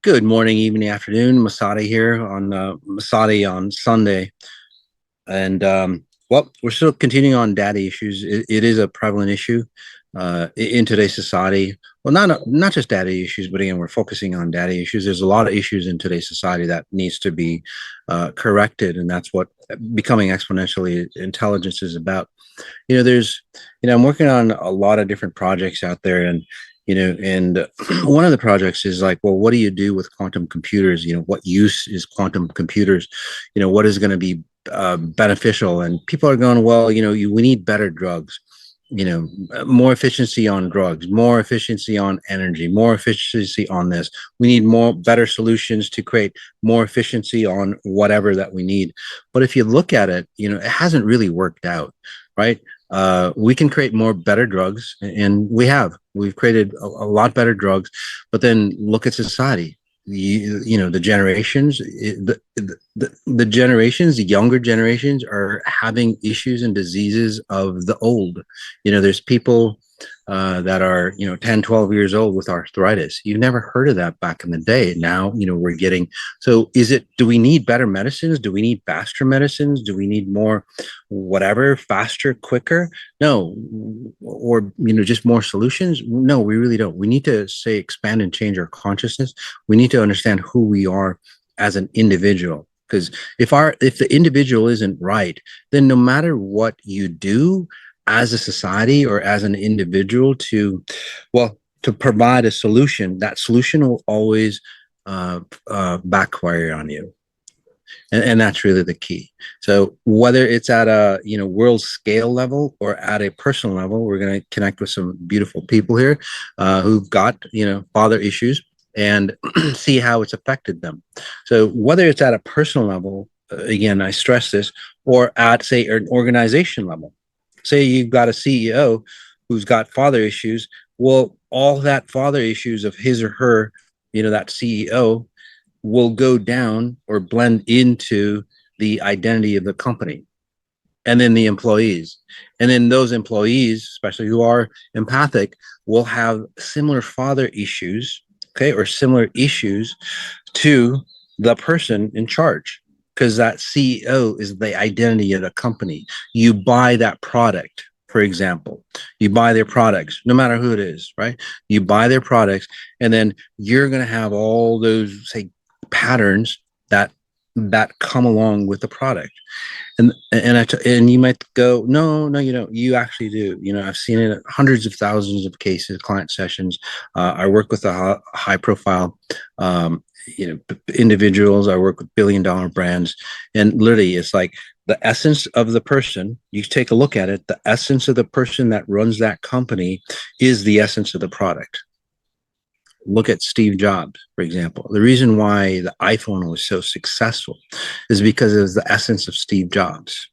Good morning, evening, afternoon. Masati here on Masati on Sunday, and well, we're still continuing on daddy issues. It is a prevalent issue in today's society. Well, not just daddy issues, but again, we're focusing on daddy issues. There's a lot of issues in today's society that needs to be corrected, and that's what becoming exponentially intelligence is about. There's, I'm working on a lot of different projects out there, and one of the projects is like, well, what do you do with quantum computers? What use is quantum computers? What is going to be beneficial? And people are going, well, we need better drugs. More efficiency on drugs, more efficiency on energy, more efficiency on this. We need more better solutions to create more efficiency on whatever that we need. But if you look at it, it hasn't really worked out, right? We can create more better drugs, and we've created a lot better drugs. But then look at society. The generations, the generations, the younger generations are having issues and diseases of the old. There's people that are 10, 12 years old with arthritis. You never heard of that back in the day. Now we're getting. So do we need better medicines? Do we need faster medicines? Do we need more whatever, faster, quicker? No. Or just more solutions? No, we really don't. We need to say expand and change our consciousness. We need to understand who we are as an individual. Because if the individual isn't right, then no matter what you do as a society or as an individual to provide a solution, that solution will always backfire on you. And that's really the key. So whether it's at a world scale level or at a personal level, we're going to connect with some beautiful people here who've got father issues and see how it's affected them. So whether it's at a personal level, again, I stress this, or at say an organization level. Say you've got a CEO who's got father issues. Well, all that father issues of his or her, that CEO will go down or blend into the identity of the company. And then the employees. And then those employees, especially who are empathic, will have similar father issues, okay, or similar issues to the person in charge, because that CEO is the identity of the company. You buy that product, for example. You buy their products, no matter who it is, right? You buy their products, and then you're going to have all those, say, patterns that come along with the product. And you might go, no, you actually do. I've seen it in hundreds of thousands of cases, client sessions. I work with a high profile individuals. I work with billion-dollar brands, and literally it's like the essence of the person. You take a look at it, the essence of the person that runs that company is the essence of the product. Look at Steve Jobs, for example. The reason why the iPhone was so successful is because it was the essence of Steve Jobs,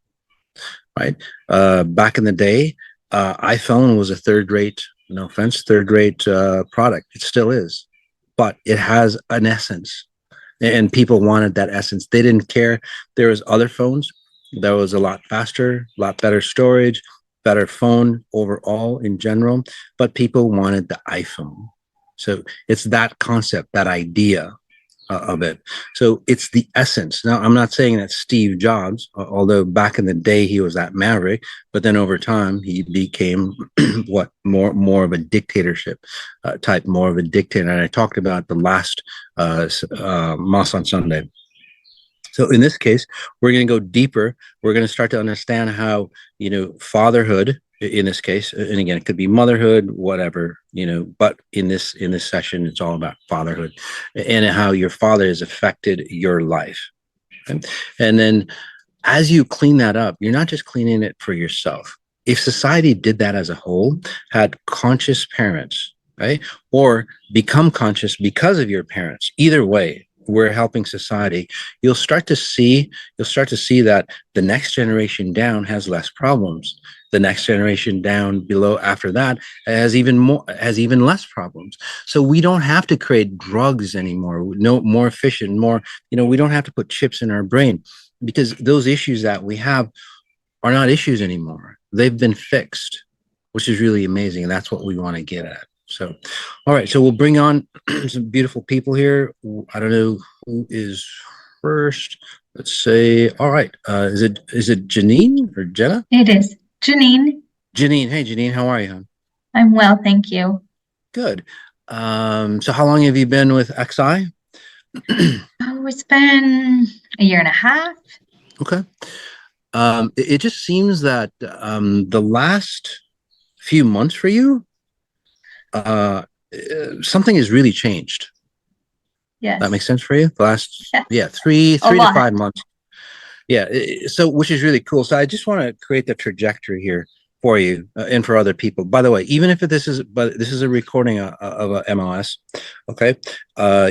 right? Back in the day, iPhone was a third-rate, no offense, third-rate product. It still is, but it has an essence, and people wanted that essence. They didn't care. There was other phones that was a lot faster, a lot better storage, better phone overall in general, but people wanted the iPhone. So it's that concept, that idea of it. So it's the essence. Now, I'm not saying that Steve Jobs, although back in the day he was that maverick, but then over time he became what more of a dictatorship type, more of a dictator. And I talked about the last Moss on Sunday. So in this case, we're going to go deeper. We're going to start to understand how, fatherhood in this case, and again, it could be motherhood, whatever, but in this session, it's all about fatherhood and how your father has affected your life. And then as you clean that up, you're not just cleaning it for yourself. If society did that as a whole, had conscious parents, right? Or become conscious because of your parents, either way, we're helping society. You'll start to see that the next generation down has less problems. The next generation down below after that has even less problems. So we don't have to create drugs anymore. No, more efficient, more, we don't have to put chips in our brain, because those issues that we have are not issues anymore. They've been fixed, which is really amazing. And that's what we want to get at. So, all right. So we'll bring on some beautiful people here. I don't know who is first. Let's say, all right. Is it Janine or Jenna? It is. Janine, Janine. Hey, Janine. How are you, hon? I'm well, thank you. Good. So how long have you been with XI? Oh, it's been a year and a half. Okay. It just seems that the last few months for you, something has really changed. That Yes. makes sense for you? The last, Yes. yeah, three A three to lot. 5 months. Yeah. So, which is really cool. So, I just want to create the trajectory here for you and for other people. By the way, even if this is a recording of a MLS, okay,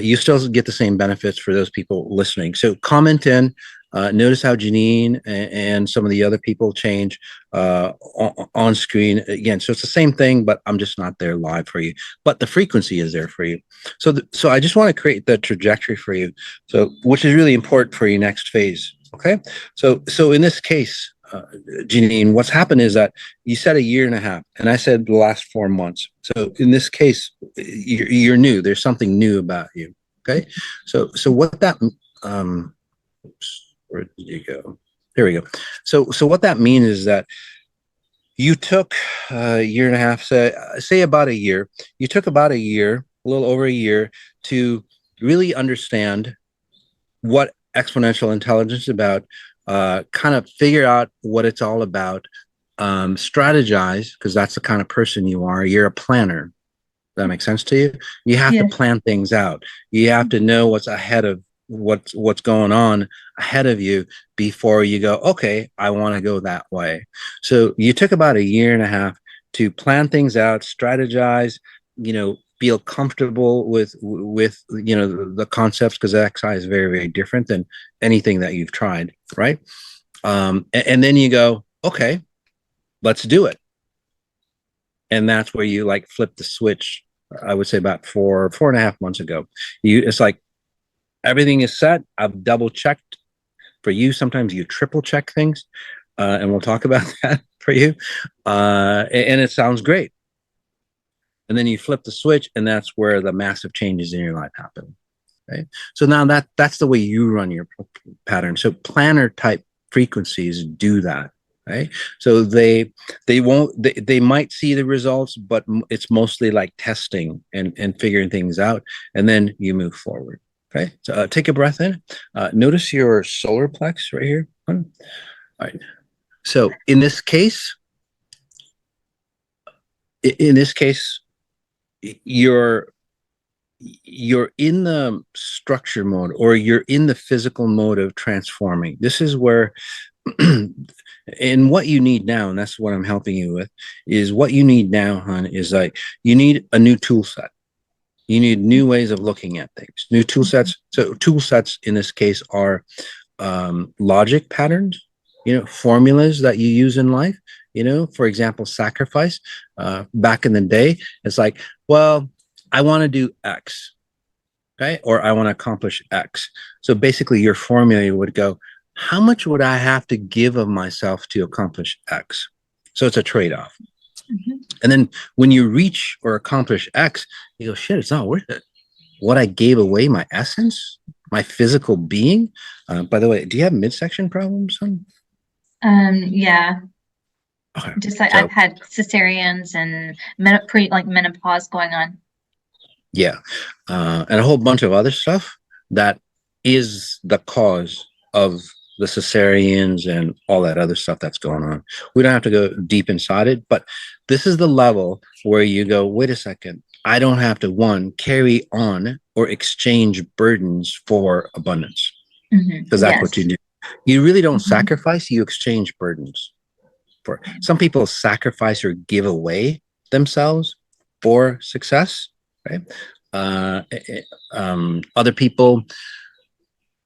you still get the same benefits for those people listening. So, comment in. Notice how Janine and some of the other people change on screen again. So it's the same thing, but I'm just not there live for you. But the frequency is there for you. So I just want to create the trajectory for you. So which is really important for your next phase. Okay. So in this case, Janine, what's happened is that you said a year and a half, and I said the last 4 months. So in this case, you're new. There's something new about you. Okay. So what that oops, where did you go? There we go. So what that means is that you took a year and a half, say about a year. You took about a year, a little over a year, to really understand what exponential intelligence is about, kind of figure out what it's all about, strategize, because that's the kind of person you are. You're a planner. Does that make sense to you? You have to Yes. plan things out. You have to know what's ahead of what's going on ahead of you before you go, okay, I want to go that way. So you took about a year and a half to plan things out, strategize, feel comfortable with the concepts, because XI is very, very different than anything that you've tried, right? And then you go, okay, let's do it. And that's where you like flip the switch. I would say about 4.5 months ago. It's like everything is set. I've double checked for you. Sometimes you triple check things, and we'll talk about that for you. And it sounds great. And then you flip the switch, and that's where the massive changes in your life happen. Right. So now that's the way you run your pattern. So planner type frequencies do that. Right. So they might see the results, but it's mostly like testing and figuring things out, and then you move forward. Okay. So take a breath in. Notice your solar plex right here. All right. So in this case, you're in the structure mode, or you're in the physical mode of transforming. This is where and what you need now, and that's what I'm helping you with, is what you need now, hon, is like you need a new tool set. You need new ways of looking at things, new tool sets. So tool sets in this case are logic patterns, formulas that you use in life. For example, sacrifice. Back in the day, it's like, well, I want to do X, okay, or I want to accomplish X. So basically, your formula would go, how much would I have to give of myself to accomplish X? So it's a trade-off. Mhm. And then when you reach or accomplish X, you go, shit, it's not worth it. What I gave away, my essence, my physical being. By the way, do you have midsection problems, son? Yeah, Okay. just like So I've had cesareans and like menopause going on. yeah, and a whole bunch of other stuff that is the cause of the cesareans and all that other stuff that's going on. We don't have to go deep inside it, but this is the level where you go, wait a second, I don't have to, one, carry on or exchange burdens for abundance, because that's what you Yes. do. You really don't Mhm. sacrifice, you exchange burdens. For some people, sacrifice or give away themselves for success, right? Uh, Other people,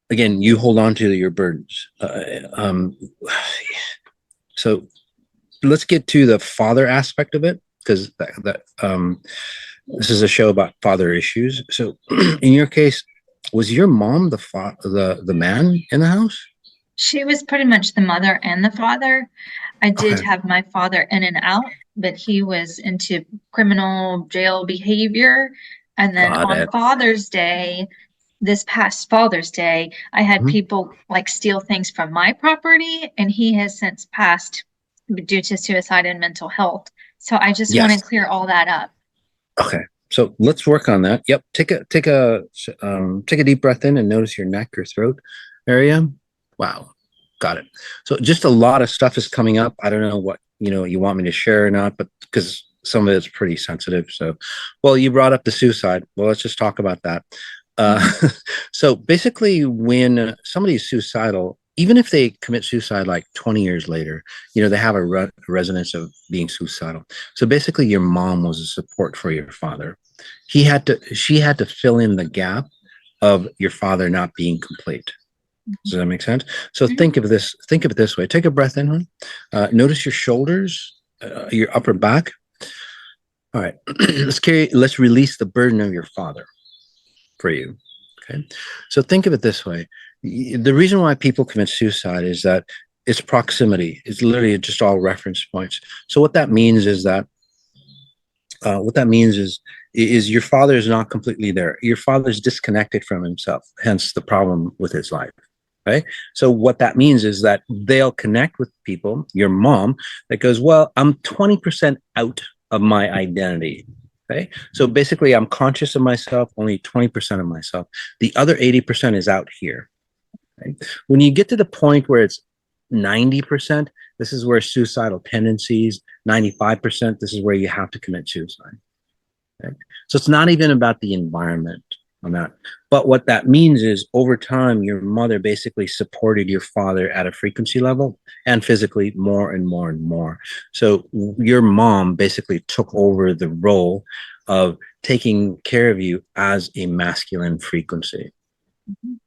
again, you hold on to your burdens. So let's get to the father aspect of it, because this is a show about father issues. So in your case, was your mom the man in the house? She was pretty much the mother and the father. I did Okay. have my father in and out, but he was into criminal jail behavior. And then Got on it. Father's Day, this past Father's Day, I had Mhm. people like steal things from my property, and he has since passed due to suicide and mental health. So I just want Yes. to clear all that up. Okay. So let's work on that. Yep. Take a deep breath in and notice your neck or throat area. Wow. Got it. So just a lot of stuff is coming up. I don't know what, you want me to share or not, but because some of it's pretty sensitive. So, well, you brought up the suicide. Well, let's just talk about that. Uh, Mhm. so basically, when somebody's suicidal, even if they commit suicide like 20 years later, they have a resonance of being suicidal. So basically, your mom was a support for your father. She had to fill in the gap of your father not being complete. Does that make sense? So Mhm. think of it this way. Take a breath in, huh? Notice your shoulders, your upper back. All right. Let's release the burden of your father for you. Okay. So think of it this way. The reason why people commit suicide is that it's proximity. It's literally just all reference points. So what that means is your father is not completely there. Your father is disconnected from himself, hence the problem with his life. Right. So what that means is that they'll connect with people, your mom, that goes, well, I'm 20% out of my identity. Okay. So basically, I'm conscious of myself, only 20% of myself. The other 80% is out here. Right? When you get to the point where it's 90%, this is where suicidal tendencies, 95%, this is where you have to commit suicide. Right? So it's not even about the environment on that. But what that means is over time, your mother basically supported your father at a frequency level and physically more and more and more. So your mom basically took over the role of taking care of you as a masculine frequency. Mhm.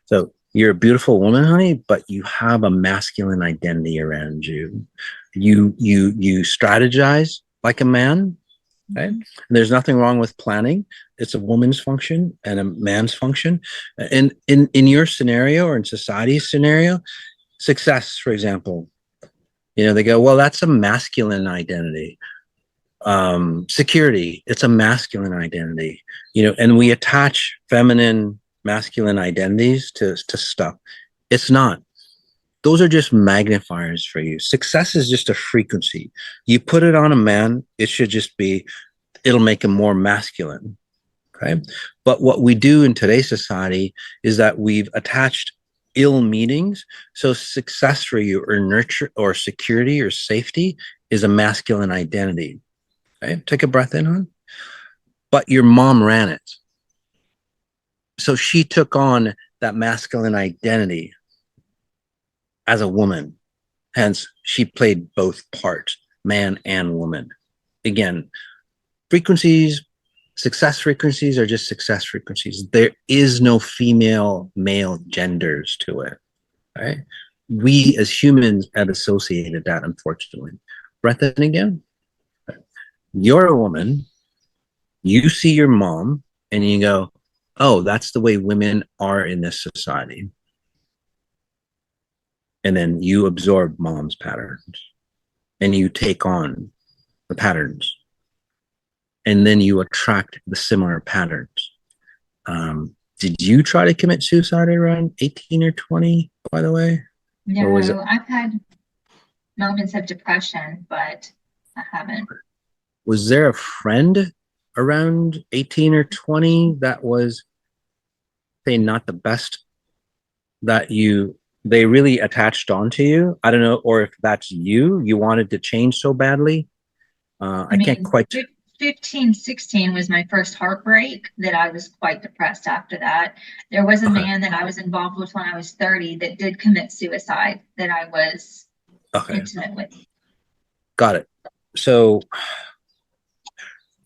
So you're a beautiful woman, honey, but you have a masculine identity around you. You strategize like a man, right? Mhm. And there's nothing wrong with planning. It's a woman's function and a man's function. And in your scenario or in society's scenario, success, for example, they go, well, that's a masculine identity. Security, it's a masculine identity. And we attach feminine, masculine identities to stuff. It's not. Those are just magnifiers for you. Success is just a frequency. You put it on a man, it'll make him more masculine. Okay. But what we do in today's society is that we've attached ill meanings. So success for you or nurture or security or safety is a masculine identity. Okay. Take a breath in, hon. But your mom ran it. So she took on that masculine identity as a woman. Hence, she played both parts, man and woman. Again, frequencies, success frequencies are just success frequencies. There is no female, male genders to it. Right? We as humans have associated that, unfortunately. Breath in again. You're a woman. You see your mom, and you go, "Oh, that's the way women are in this society." And then you absorb mom's patterns, and you take on the patterns, and then you attract the similar patterns. Did you try to commit suicide around 18 or 20, by the way? Or was it, No, I've had moments of depression, but I haven't. was there a friend around 18 or 20 that was, say, not the best that they really attached onto you? I don't know, or if that's you wanted to change so badly. I I can't mean, quite. 15, 16 was my first heartbreak that I was quite depressed after that. There was a Okay. man that I was involved with when I was 30 that did commit suicide that I was Okay. intimate with. Got it. So,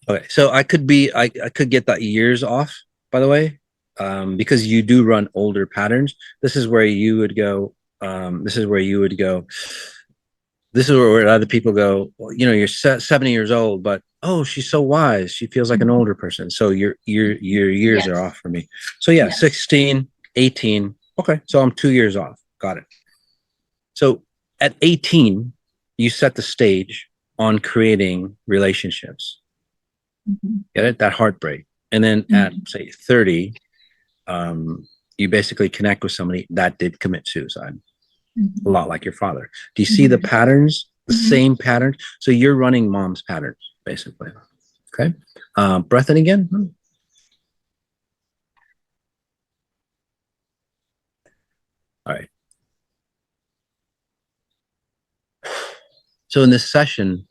okay. So I could get that years off, by the way, because you do run older patterns. This is where you would go. This is where you would go. This is where other people go, well, you're 70 years old, but oh, she's so wise. She feels like an Mhm. older person. So your years are Yes, off for me. So yeah, yes. 16, 18. Okay. So I'm 2 years off. Got it. So at 18, you set the stage on creating relationships. Get it? That heartbreak. And then at say 30, you basically connect with somebody that did commit suicide, a lot like your father. Do you see the patterns, the same patterns? So you're running mom's patterns, basically. Okay. Breath in again. All right. So in this session,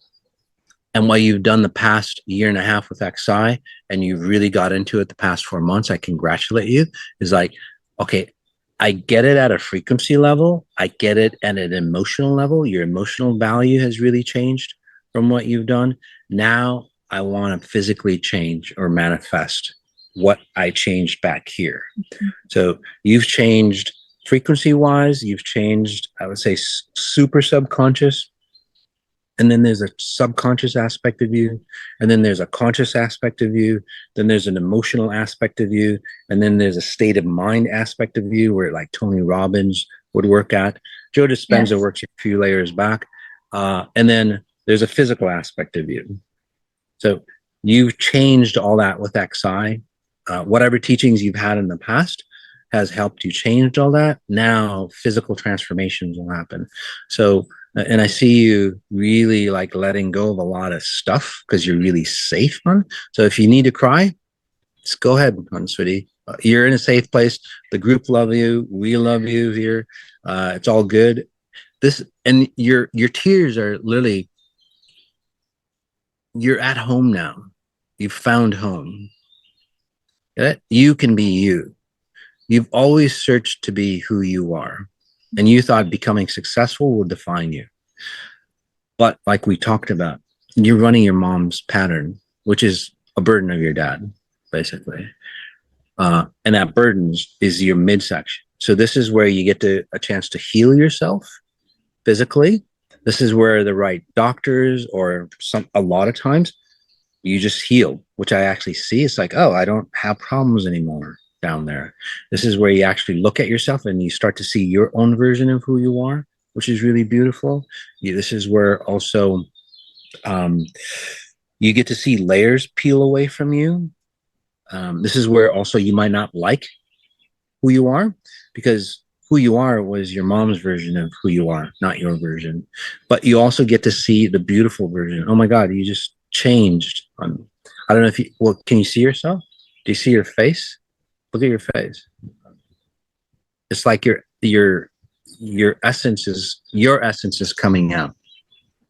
and while you've done the past year and a half with XI and you've really got into it the past 4 months, I congratulate you. Is like, okay, I get it at a frequency level. I get it at an emotional level. Your emotional value has really changed from what you've done. Now I want to physically change or manifest what I changed back here. So you've changed frequency wise. You've changed, I would say, super subconscious. And then there's a subconscious aspect of you, and then there's a conscious aspect of you, then there's an emotional aspect of you, and then there's a state of mind aspect of you where like Tony Robbins would work at. Joe Dispenza works a few layers back. And then there's a physical aspect of you. So you've changed all that with XI. Whatever teachings you've had in the past has helped you change all that. Now physical transformations will happen. So and I see you really like letting go of a lot of stuff because you're really safe, man. So if you need to cry, just go ahead, hon, sweetie. You're in a safe place. The group love you. We love you here. It's all good. This and your tears are literally, you're at home now. You've found home. You can be you. You've always searched to be who you are. And you thought becoming successful would define you. But like we talked about, you're running your mom's pattern, which is a burden of your dad, basically. And that burdens is your midsection. So this is where you get a chance to heal yourself physically. This is where the right doctors or a lot of times you just heal, which I actually see. It's like, oh, I don't have problems anymore down there. This is where you actually look at yourself and you start to see your own version of who you are, which is really beautiful. This is where also you get to see layers peel away from you. This is where also you might not like who you are, because who you are was your mom's version of who you are, not your version. But you also get to see the beautiful version. Oh my God, you just changed. I don't know if you, well, can you see yourself? Do you see your face? Look at your face. It's like your essence is coming out.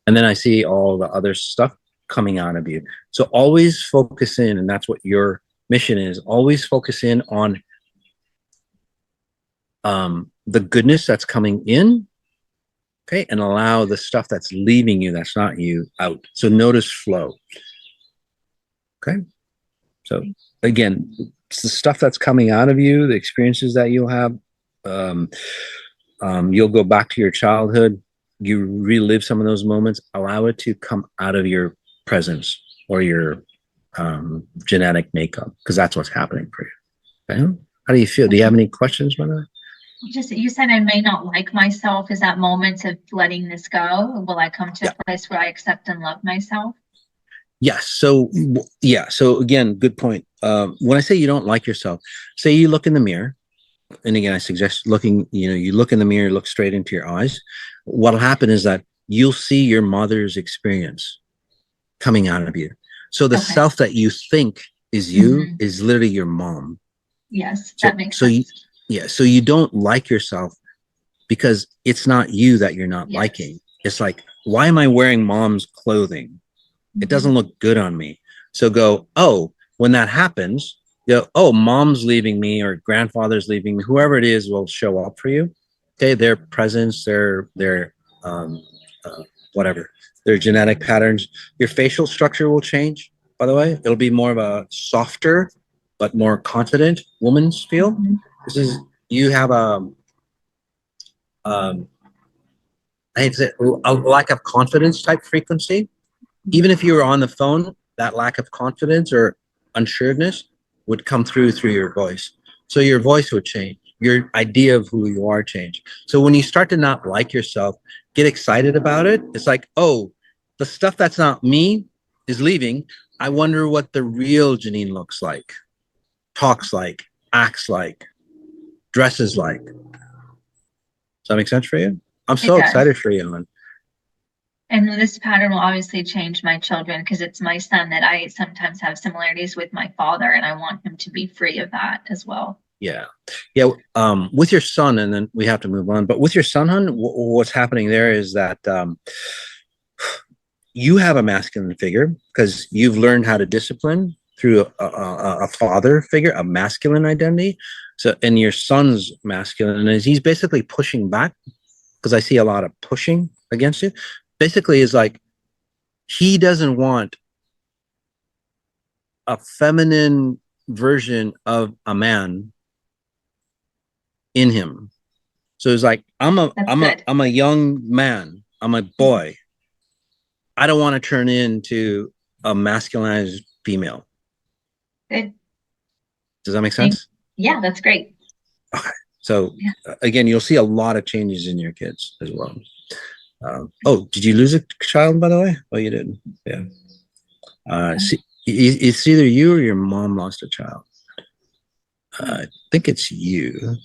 And then I see all the other stuff coming out of you. So always focus in, and that's what your mission is. Always focus in on the goodness that's coming in, okay, and allow the stuff that's leaving you, that's not you, out. So notice flow. Okay. So again, it's the stuff that's coming out of you, the experiences that you'll have. You'll go back to your childhood, you relive some of those moments, allow it to come out of your presence or your genetic makeup, because that's what's happening for you. Okay? How do you feel? Do you have any questions about that? Just, you said I may not like myself. Is that moment of letting this go? Will I come to a place where I accept and love myself? Yes. So again, good point. When I say you don't like yourself, say you look in the mirror, and again, I suggest looking, you look in the mirror, look straight into your eyes. What'll happen is that you'll see your mother's experience coming out of you. So the self that you think is you is literally your mom. Yes, that makes sense. So you don't like yourself because it's not you that you're not liking. It's like, why am I wearing mom's clothing? It doesn't look good on me. So go, oh, when that happens, oh, mom's leaving me or grandfather's leaving me, whoever it is will show up for you. Okay, their presence, their whatever, their genetic patterns. Your facial structure will change, by the way. It'll be more of a softer but more confident woman's feel. This is, you have I hate to say, a lack of confidence type frequency. Even if you were on the phone, that lack of confidence or unsureness would come through your voice. So your voice would change. Your idea of who you are change. So when you start to not like yourself, get excited about it. It's like, oh, the stuff that's not me is leaving. I wonder what the real Janine looks like, talks like, acts like, dresses like. Does that make sense for you? I'm It so does. excited for you, man. And this pattern will obviously change my children because it's my son that I sometimes have similarities with my father, and I want him to be free of that as well. Yeah. Yeah. With your son, and then we have to move on, but with your son, hun, what's happening there is that you have a masculine figure because you've learned how to discipline through a father figure, a masculine identity. So, and your son's masculine is he's basically pushing back because I see a lot of pushing against you. Basically, is like he doesn't want a feminine version of a man in him. So it's like That's good. I'm a young man. I'm a boy. I don't want to turn into a masculinized female. Good. Does that make Thank, sense? yeah, that's great. Okay. So Yeah. again, you'll see a lot of changes in your kids as well. Oh, did you lose a child, by the way? Oh, you did. Yeah. See, it's either you or your mom lost a child. I think it's you.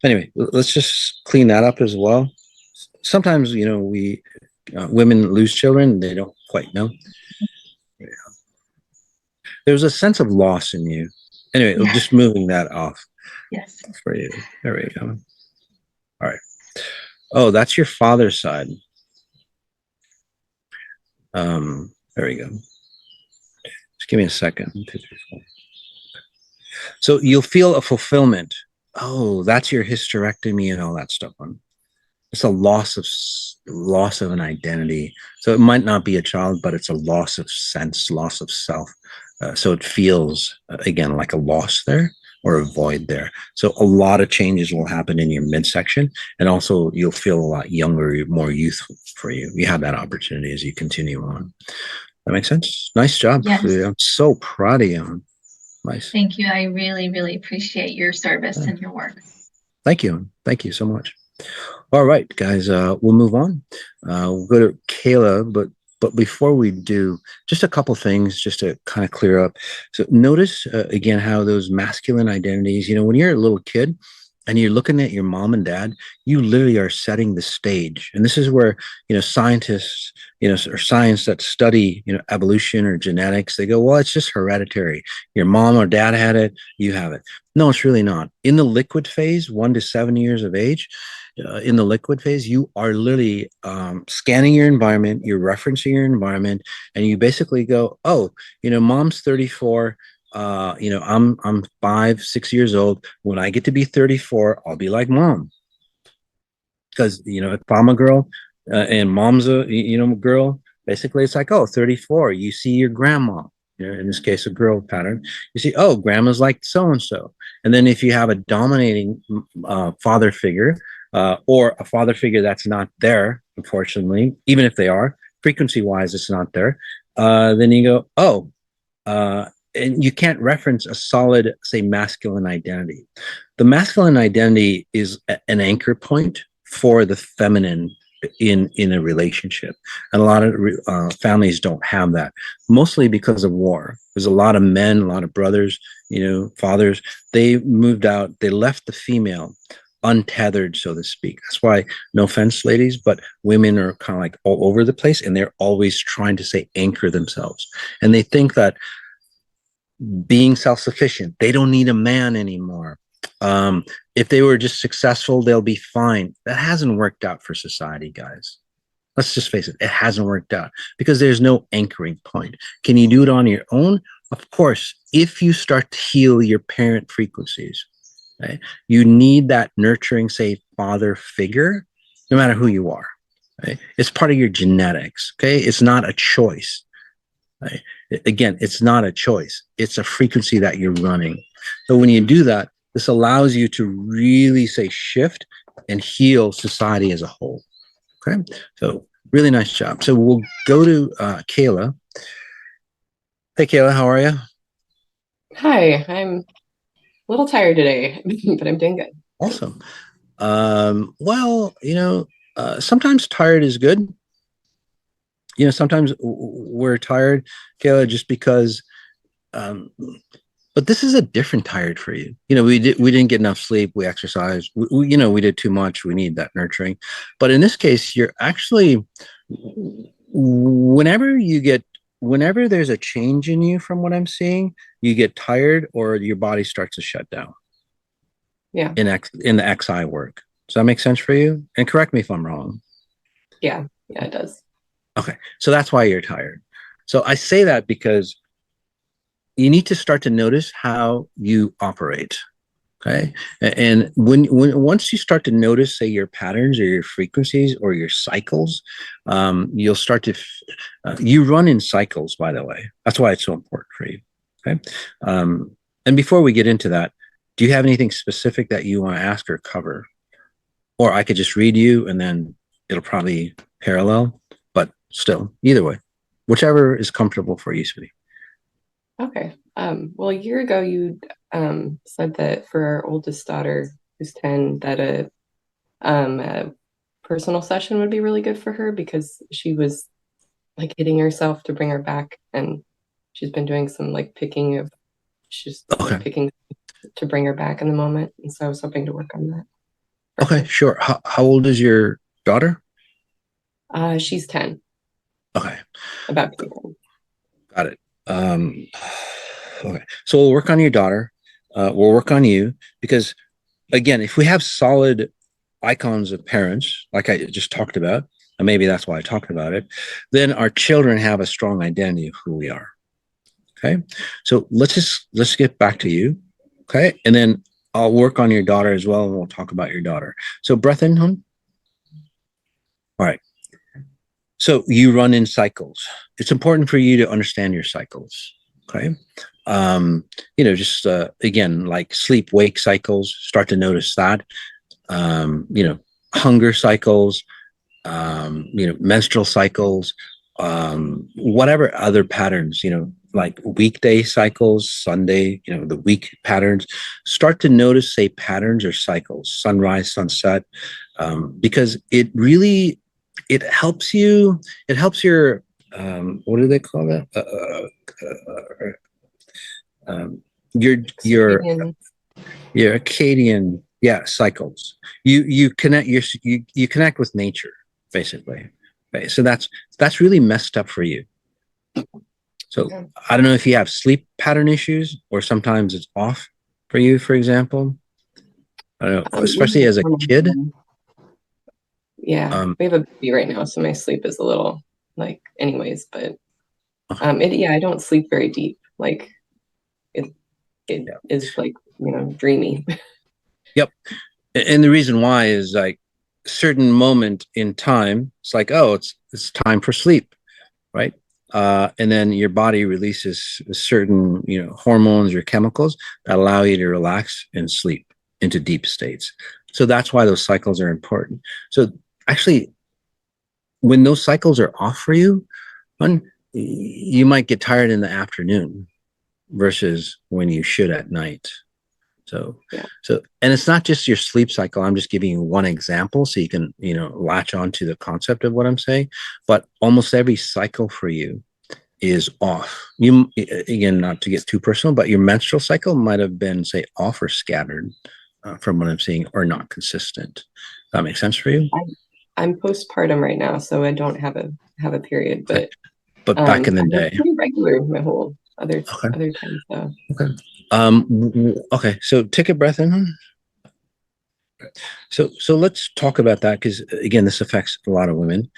Anyway, let's just clean that up as well. Sometimes, we women lose children; they don't quite know. There's a sense of loss in you. Anyway, Yeah. just moving that off Yes. for you. There we go. All right. Oh, that's your father's side. There we go. Just give me a second. So you'll feel a fulfillment. Oh, that's your hysterectomy and all that stuff. It's a loss of an identity. So it might not be a child, but it's a loss of sense, loss of self. So it feels again like a loss there or a void there. So a lot of changes will happen in your midsection, and also you'll feel a lot younger, more youthful for you. You have that opportunity as you continue on. That makes sense. Nice job. Yes. I'm so proud of you. Nice. Thank you. I really, really appreciate your service and your work. Thank you. Thank you so much. All right, guys, we'll move on. We'll go to Kayla, but before we do, just a couple things just to kind of clear up. So notice again how those masculine identities, when you're a little kid and you're looking at your mom and dad, you literally are setting the stage. And this is where, scientists, or science that study, evolution or genetics, they go, well, it's just hereditary. Your mom or dad had it, you have it. No, it's really not. In the liquid phase, 1 to 7 years of age, in the liquid phase, you are literally scanning your environment, you're referencing your environment, and you basically go, oh, mom's 34. I'm 5, 6 years old. When I get to be 34, I'll be like mom. Because if I'm a girl and mom's a girl, basically it's like, oh, 34. You see your grandma. In this case, a girl pattern. You see, oh, grandma's like so and so. And then if you have a dominating father figure, or a father figure that's not there, unfortunately, even if they are, frequency wise, it's not there, then you go, oh, and you can't reference a solid, say, masculine identity. The masculine identity is an anchor point for the feminine in a relationship, and a lot of families don't have that, mostly because of war. There's a lot of men, a lot of brothers, fathers, they moved out, they left the female untethered, so to speak. That's why, no offense, ladies, but women are kind of like all over the place, and they're always trying to say anchor themselves, and they think that being self-sufficient, they don't need a man anymore. If they were just successful, they'll be fine. That hasn't worked out for society, guys. Let's just face it, it hasn't worked out because there's no anchoring point. Can you do it on your own? Of course, if you start to heal your parent frequencies, right? You need that nurturing, say, father figure, no matter who you are. Right? It's part of your genetics. Okay, it's not a choice. Right? Again, it's not a choice. It's a frequency that you're running. So when you do that, this allows you to really say shift and heal society as a whole. Okay, so really nice job. So we'll go to Kayla. Hey, Kayla, how are you? Hi, I'm a little tired today, but I'm doing good. Awesome. Well, sometimes tired is good. Sometimes we're tired, Kayla, just because. Um, but this is a different tired for you. We didn't get enough sleep. We exercised. We did too much. We need that nurturing. But in this case, you're actually whenever you get whenever there's a change in you from what I'm seeing, you get tired or your body starts to shut down Yeah. in the XI work. Does that make sense for you? And correct me if I'm wrong. Yeah. Yeah, it does. Okay. So that's why you're tired. So I say that because you need to start to notice how you operate. Okay. And when once you start to notice, say, your patterns or your frequencies or your cycles, you'll start to, you run in cycles, by the way. That's why it's so important for you. Okay. And before we get into that, do you have anything specific that you want to ask or cover? Or I could just read you and then it'll probably parallel, but still, either way, whichever is comfortable for you, sweetie. Okay. Well, a year ago, you said that for our oldest daughter, who's 10, that a personal session would be really good for her because she was like hitting herself to bring her back, and she's been doing some like she's like Okay. picking to bring her back in the moment, and so I was hoping to work on that. Okay, sure. How old is your daughter? She's 10, Okay, about to be 10. got it. Okay, so we'll work on your daughter. We'll work on you because, again, if we have solid icons of parents, like I just talked about, and maybe that's why I talked about it, then our children have a strong identity of who we are. Okay, so let's get back to you. Okay, and then I'll work on your daughter as well, and we'll talk about your daughter. So breath in, hon. All right. So you run in cycles. It's important for you to understand your cycles. Okay. Just again, like sleep wake cycles, start to notice that. Um, you know, hunger cycles, menstrual cycles, whatever other patterns, like weekday cycles, Sunday, the week patterns, start to notice, say, patterns or cycles, sunrise, sunset, because it helps you, it helps your, what do they call that? Um, your, your, Circadian. your Acadian, yeah, cycles. You connect with nature, basically. Okay, so that's really messed up for you. So Okay. I don't know if you have sleep pattern issues or sometimes it's off for you, for example. I don't know, especially as a kid. Yeah, Um, we have a baby right now, so my sleep is a little like anyways, but okay, yeah, I don't sleep very deep. Like it it yeah. is like, dreamy. Yep. And the reason why is like certain moment in time, it's like, oh, it's time for sleep, right? And then your body releases certain, hormones or chemicals that allow you to relax and sleep into deep states. So that's why those cycles are important. So actually, when those cycles are off for you, you might get tired in the afternoon versus when you should at night. So, Yeah. And it's not just your sleep cycle. I'm just giving you one example so you can, latch on to the concept of what I'm saying. But almost every cycle for you is off. You, again, not to get too personal, but your menstrual cycle might have been, say, off or scattered from what I'm seeing, or not consistent. That makes sense for you? I'm postpartum right now, so I don't have a period, Okay. but But back in the I was day. pretty regular my whole Okay. other time. So Okay. Okay. So take a breath in. So let's talk about that because again, this affects a lot of women,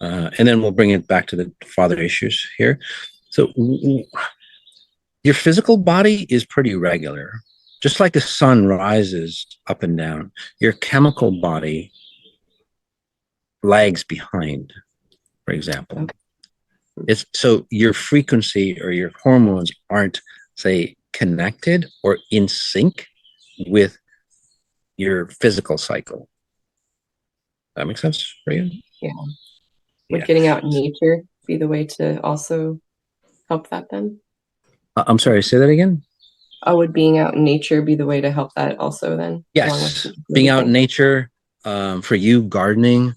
and then we'll bring it back to the father issues here. So your physical body is pretty regular, just like the sun rises up and down. Your chemical body lags behind, for example. okay. It's so your frequency or your hormones aren't, say, connected or in sync with your physical cycle. That makes sense for you? Yeah. Would Yeah. getting out in nature be the way to also help that then? I'm sorry, say that again. would being out in nature be the way to help that also then? Along Yes, with being out in everything? nature, for you, gardening,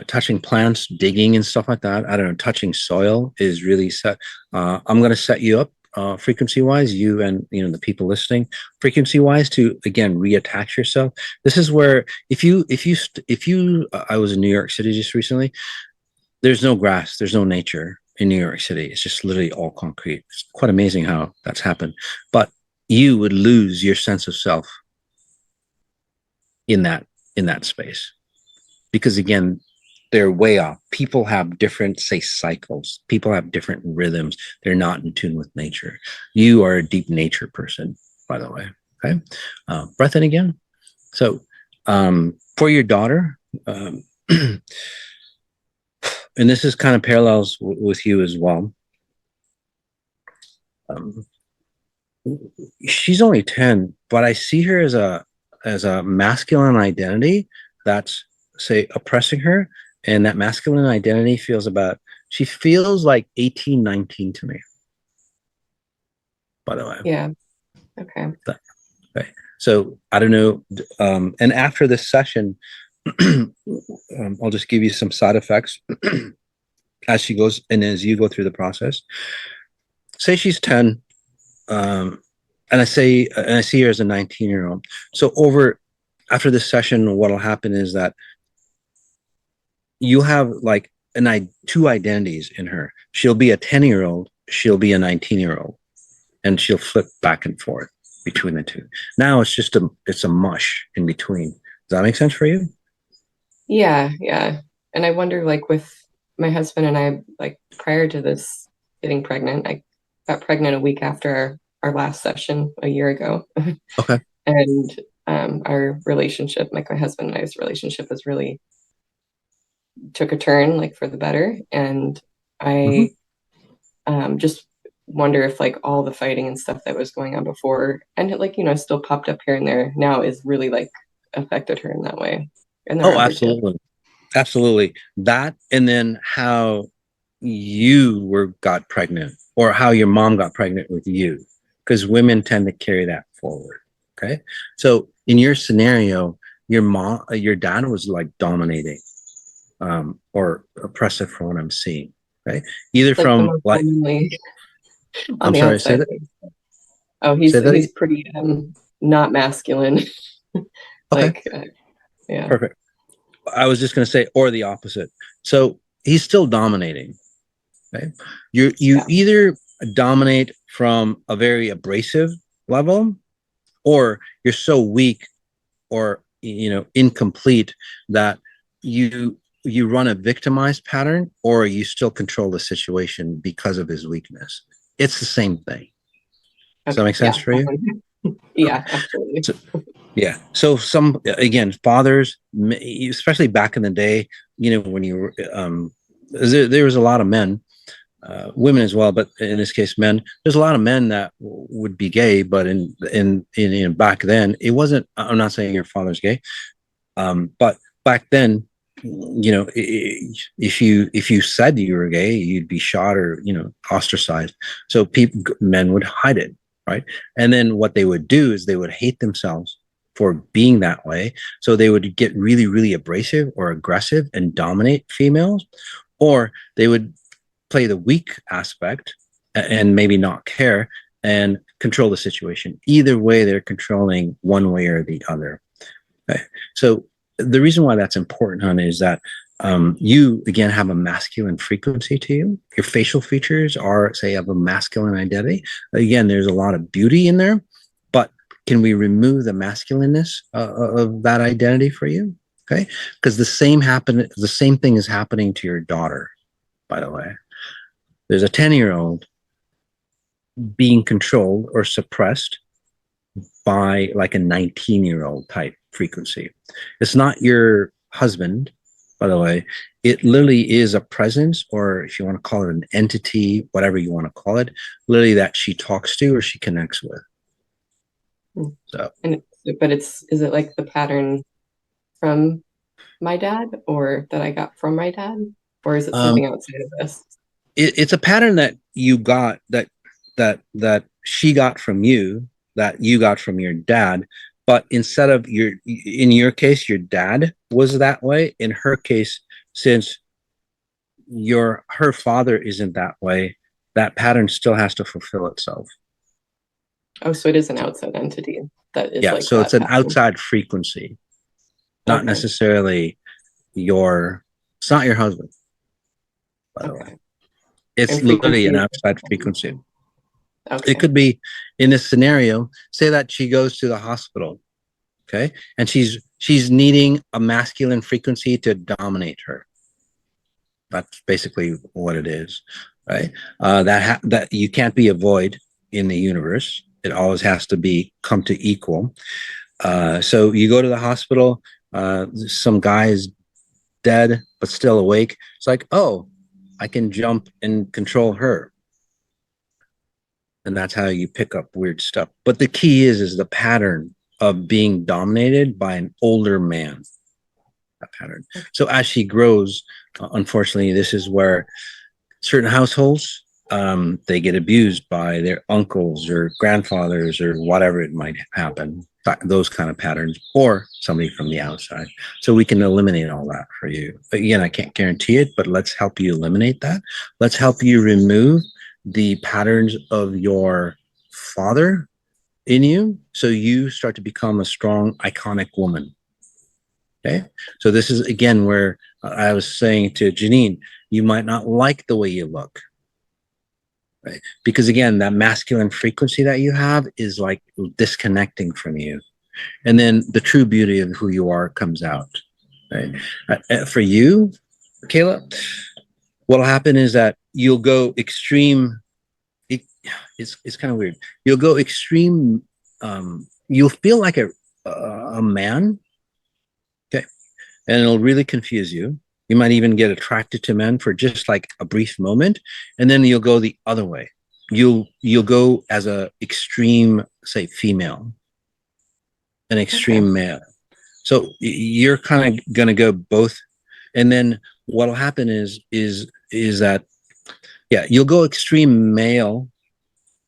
touching plants, digging and stuff like that. I don't know, touching soil is really set. I'm going to set you up frequency wise, you and the people listening, frequency wise, to again reattach yourself. This is where I was in New York City just recently. There's no grass, there's no nature in New York City. It's just literally all concrete. It's quite amazing how that's happened. But you would lose your sense of self in that space, because again, they're way off. People have different, say, cycles. People have different rhythms. They're not in tune with nature. You are a deep nature person, by the way. Okay. Breath in again. So for your daughter, and this is kind of parallels with you as well. She's only 10, but I see her as a masculine identity that's, say, oppressing her. And that masculine identity she feels like 18, 19 to me, by the way. Yeah. Okay. Okay. So I don't know. And after this session, I'll just give you some side effects as she goes and as you go through the process. Say she's 10, and I see her as a 19-year-old. So after this session, what'll happen is that you have like two identities in her. She'll be a 10-year-old, she'll be a 19-year-old, and she'll flip back and forth between the two. Now it's a mush in between. Does that make sense for you? Yeah, yeah. And I wonder, like, with my husband and I, like, prior to this getting pregnant, I got pregnant a week after our last session a year ago. Okay. And our relationship, like my husband and I's relationship, has really took a turn, like, for the better. And I just wonder if, like, all the fighting and stuff that was going on before, and it, like, still popped up here and there now, is really, like, affected her in that way. And there Oh, are other kids. absolutely. That, and then how you got pregnant, or how your mom got pregnant with you, because women tend to carry that forward. Okay. So in your scenario, your dad was like dominating, or oppressive from what I'm seeing. Okay. Either Like, the from most like, womanly on I'm the sorry, say outside. that, Oh, say that he's again? pretty not masculine. Okay. Like, yeah. Perfect. I was just going to say, or the opposite. So he's still dominating. Okay. You Yeah. either dominate from a very abrasive level, or you're so weak or incomplete that you run a victimized pattern, or you still control the situation because of his weakness. It's the same thing. Does that Okay. make sense Yeah. for you? Yeah, absolutely. So, yeah. So some, again, fathers, especially back in the day, when you were, there was a lot of men, women as well, but in this case, men. There's a lot of men that would be gay, but in back then, it wasn't. I'm not saying your father's gay, but back then, if you said you were gay, you'd be shot or ostracized. So men would hide it, right? And then what they would do is they would hate themselves for being that way. So they would get really, really abrasive or aggressive and dominate females, or they would play the weak aspect and maybe not care and control the situation. Either way, they're controlling one way or the other. Okay. So the reason why that's important, honey, is that you again have a masculine frequency to you. Your facial features are, say, of a masculine identity. Again, there's a lot of beauty in there, but can we remove the masculineness of that identity for you? Okay, because the same thing is happening to your daughter. By the way, there's a 10-year-old being controlled or suppressed by like a 19-year-old type frequency. It's not your husband, by the way. It literally is a presence, or if you want to call it an entity, whatever you want to call it, literally that she talks to or she connects with. So, But is it like the pattern from my dad, or that I got from my dad, or is it something outside of this? it's a pattern that you got, that she got from you, that you got from your dad. But instead of in your case, your dad was that way. In her case, since her father isn't that way, that pattern still has to fulfill itself. Oh, so it is an outside entity that is Yeah, like so that it's an pattern. outside frequency, not Okay. necessarily it's not your husband, by the way. Okay. It's And literally an frequency. outside frequency. It Okay. could be in this scenario, say that she goes to the hospital, okay, and she's needing a masculine frequency to dominate her. That's basically what it is, right? That you can't be a void in the universe. It always has to be come to equal. So you go to the hospital. Some guy is dead but still awake. It's like, oh, I can jump and control her, and that's how you pick up weird stuff. But the key is the pattern of being dominated by an older man. That pattern. So as she grows, unfortunately, this is where certain households they get abused by their uncles or grandfathers or whatever it might happen, those kind of patterns, or somebody from the outside. So we can eliminate all that for you. Again, I can't guarantee it, but let's help you eliminate that. Let's help you remove the patterns of your father in you, so you start to become a strong, iconic woman. Okay. So this is again where I was saying to Janine, you might not like the way you look, right? Because again, that masculine frequency that you have is like disconnecting from you. And then the true beauty of who you are comes out, right? For you, Kayla, what'll happen is that you'll go extreme. It's kind of weird. You'll go extreme. You'll feel like a man, okay, and it'll really confuse you. You might even get attracted to men for just like a brief moment, and then you'll go the other way. You'll go as a extreme, say, female, an Okay. extreme male. So you're kind of gonna go both, and then what'll happen is that yeah, you'll go extreme male,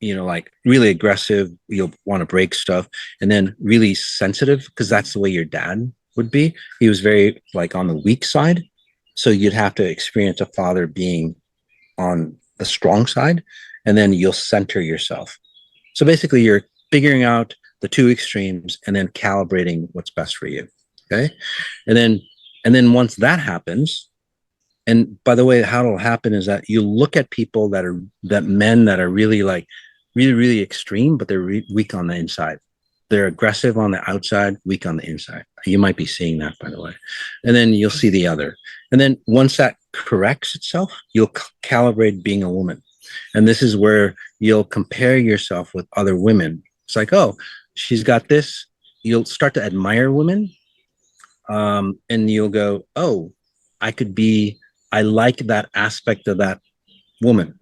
like really aggressive, you'll want to break stuff, and then really sensitive, because that's the way your dad would be. He was very like on the weak side. So you'd have to experience a father being on the strong side, and then you'll center yourself. So basically, you're figuring out the two extremes and then calibrating what's best for you. Okay. And then once that happens, and by the way, how it'll happen is that you look at people that men that are really like really extreme, but they're weak on the inside. They're aggressive on the outside, weak on the inside. You might be seeing that, by the way. And then you'll see the other. And then once that corrects itself, you'll calibrate being a woman. And this is where you'll compare yourself with other women. It's like, oh, she's got this. You'll start to admire women. And you'll go, oh, I like that aspect of that woman.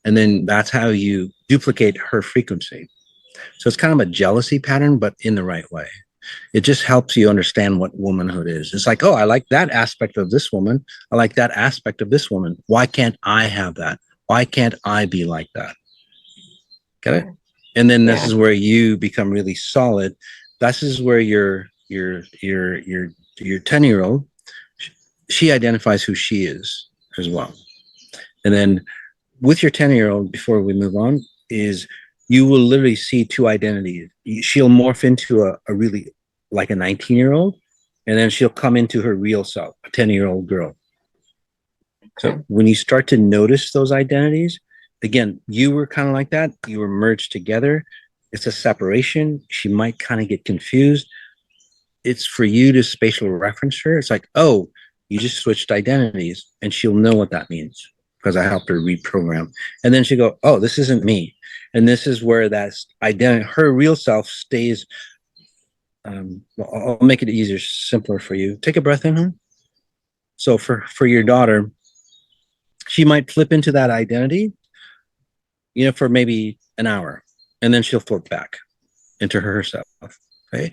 And then that's how you duplicate her frequency. So it's kind of a jealousy pattern, but in the right way. It just helps you understand what womanhood is. It's like, oh, I like that aspect of this woman. I like that aspect of this woman. Why can't I have that? Why can't I be like that? Get it? And then this is where you become really solid. This is where your 10-year-old, she identifies who she is as well. And then with your 10-year-old, before we move on, is you will literally see two identities. She'll morph into a really like a 19-year-old, and then she'll come into her real self, a 10-year-old girl. Okay. So when you start to notice those identities, again, you were kind of like that. You were merged together. It's a separation. She might kind of get confused. It's for you to spatial reference her. It's like, oh, you just switched identities, and she'll know what that means because I helped her reprogram. And then she go, oh, this isn't me. And this is where that's identity, her real self stays. I'll make it easier, simpler for you. Take a breath in, huh? So for your daughter, she might flip into that identity, for maybe an hour, and then she'll flip back into herself. Okay.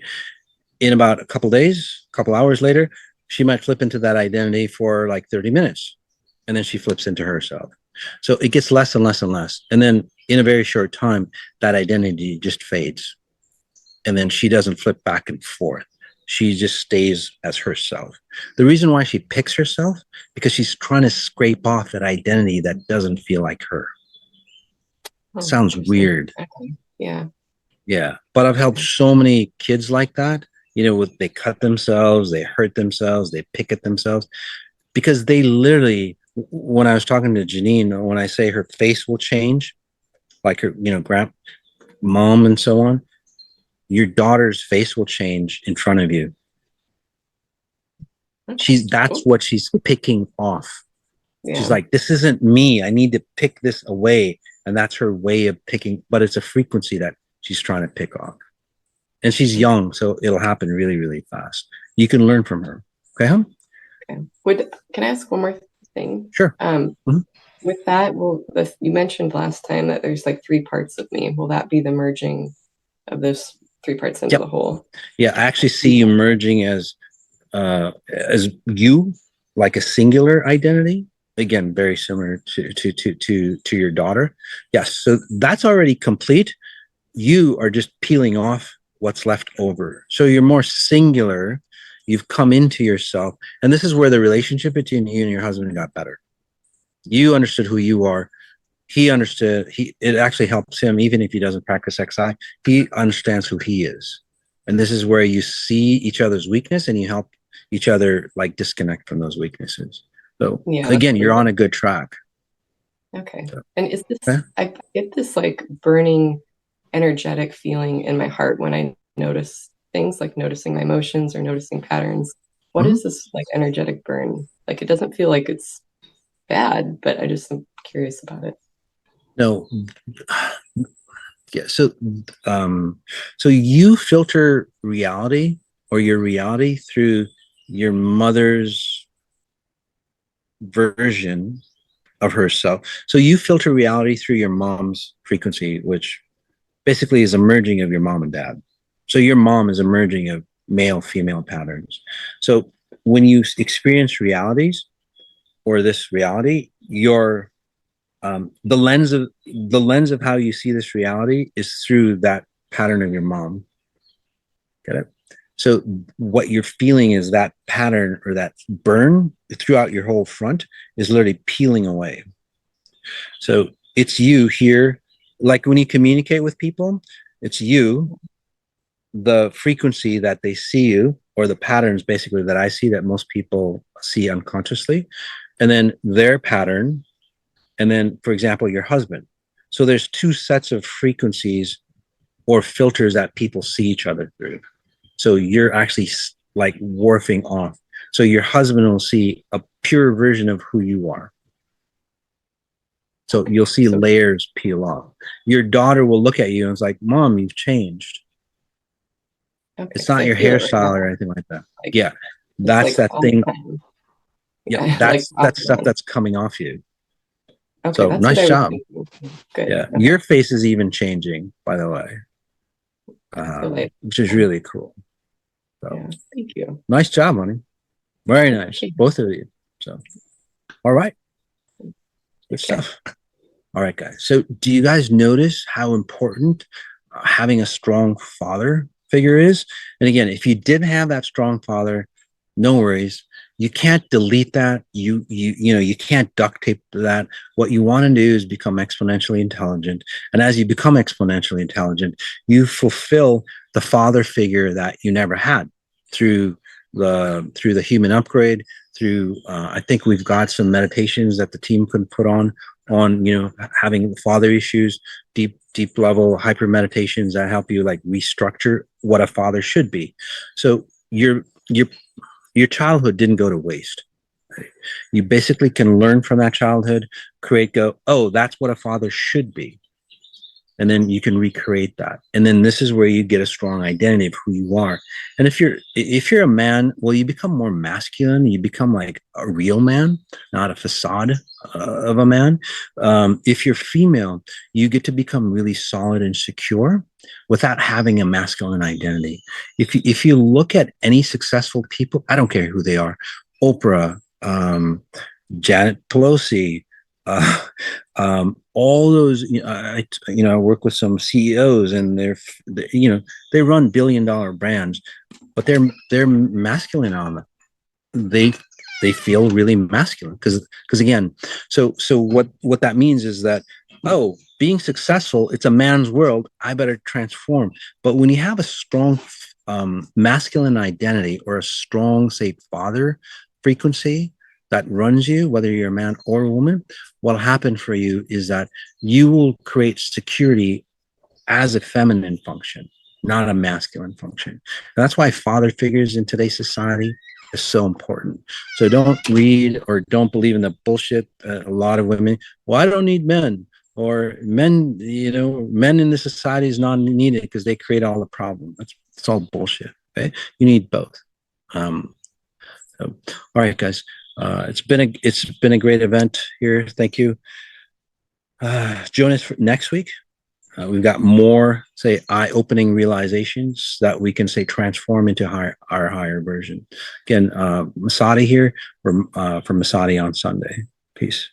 In about a couple days, a couple hours later, she might flip into that identity for like 30 minutes, and then she flips into herself. So it gets less and less and less. And then in a very short time, that identity just fades. And then she doesn't flip back and forth. She just stays as herself. The reason why she picks herself, because she's trying to scrape off that identity that doesn't feel like her. Oh, Sounds weird. okay. Yeah. Yeah. But I've helped so many kids like that, they cut themselves, they hurt themselves, they pick at themselves, because they literally, when I was talking to Janine, when I say her face will change, like her, mom and so on, your daughter's face will change in front of you. That's what she's picking off. Yeah. She's like, this isn't me. I need to pick this away. And that's her way of picking, but it's a frequency that she's trying to pick off. And she's young, so it'll happen really, really fast. You can learn from her. Okay. Okay. Can I ask one more thing? Sure. With that, you mentioned last time that there's like 3 parts of me. Will that be the merging of those 3 parts into the whole? Yeah, I actually see you merging as you, like a singular identity. Again, very similar to your daughter. Yes, so that's already complete. You are just peeling off what's left over. So you're more singular. You've come into yourself, and this is where the relationship between you and your husband got better. You understood who you are. He understood. It actually helps him, even if he doesn't practice XI. He understands who he is, and this is where you see each other's weakness, and you help each other like disconnect from those weaknesses. So again, you're on a good track. Okay. So, and is this? Okay. I get this like burning, energetic feeling in my heart when I notice things, like noticing my emotions or noticing patterns. What is this like energetic burn? Like, it doesn't feel like it's bad, but I just am curious about it. No. Yeah. So you filter reality, or your reality, through your mother's version of herself. So you filter reality through your mom's frequency, which basically is a merging of your mom and dad. So your mom is a merging of male, female patterns. So when you experience realities, or this reality, your the lens of how you see this reality is through that pattern of your mom. Get it? So what you're feeling is that pattern, or that burn throughout your whole front, is literally peeling away. So it's you here, like when you communicate with people, it's you, the frequency that they see you, or the patterns basically that I see, that most people see unconsciously, and then their pattern, and then, for example, your husband. So there's 2 sets of frequencies or filters that people see each other through. So you're actually like warping off. So your husband will see a pure version of who you are. So you'll see layers peel off. Your daughter will look at you and it's like, Mom, you've changed. Okay, it's not your hairstyle or anything like that. Like, yeah, that's like that thing. Yeah, that's like that stuff that's coming off you. Okay, so nice job. Good. Yeah, okay. Your face is even changing, by the way, which is really cool. So, yeah, thank you. Nice job, honey. Very nice, both of you. So, all right, good stuff. All right, guys. So, do you guys notice how important having a strong father figure is? And again, if you didn't have that strong father, no worries. You can't delete that. You can't duct tape that. What you want to do is become exponentially intelligent. And as you become exponentially intelligent, you fulfill the father figure that you never had through the human upgrade, through I think we've got some meditations that the team could put on having father issues, deep level hyper meditations that help you like restructure what a father should be. So your childhood didn't go to waste. You basically can learn from that childhood, oh, that's what a father should be. And then you can recreate that. And then this is where you get a strong identity of who you are. And if you're a man, well, you become more masculine. You become like a real man, not a facade of a man. If you're female, you get to become really solid and secure without having a masculine identity. If you look at any successful people, I don't care who they are, Oprah, Janet Pelosi, all those, I work with some CEOs, and they run billion-dollar brands, but they're masculine on them. They feel really masculine because again, so what that means is that, oh, being successful, it's a man's world, I better transform. But when you have a strong masculine identity, or a strong, say, father frequency that runs you, whether you're a man or a woman, what'll happen for you is that you will create security as a feminine function, not a masculine function. And that's why father figures in today's society is so important. So don't read or don't believe in the bullshit. A lot of women, well, I don't need men, or men, men in this society is not needed because they create all the problem. It's all bullshit. Okay, you need both. So, all right, guys. It's been a great event here. Thank you. Join us for next week. We've got more, say, eye-opening realizations that we can, say, transform into our higher version. Again, Masati here from Masati on Sunday. Peace.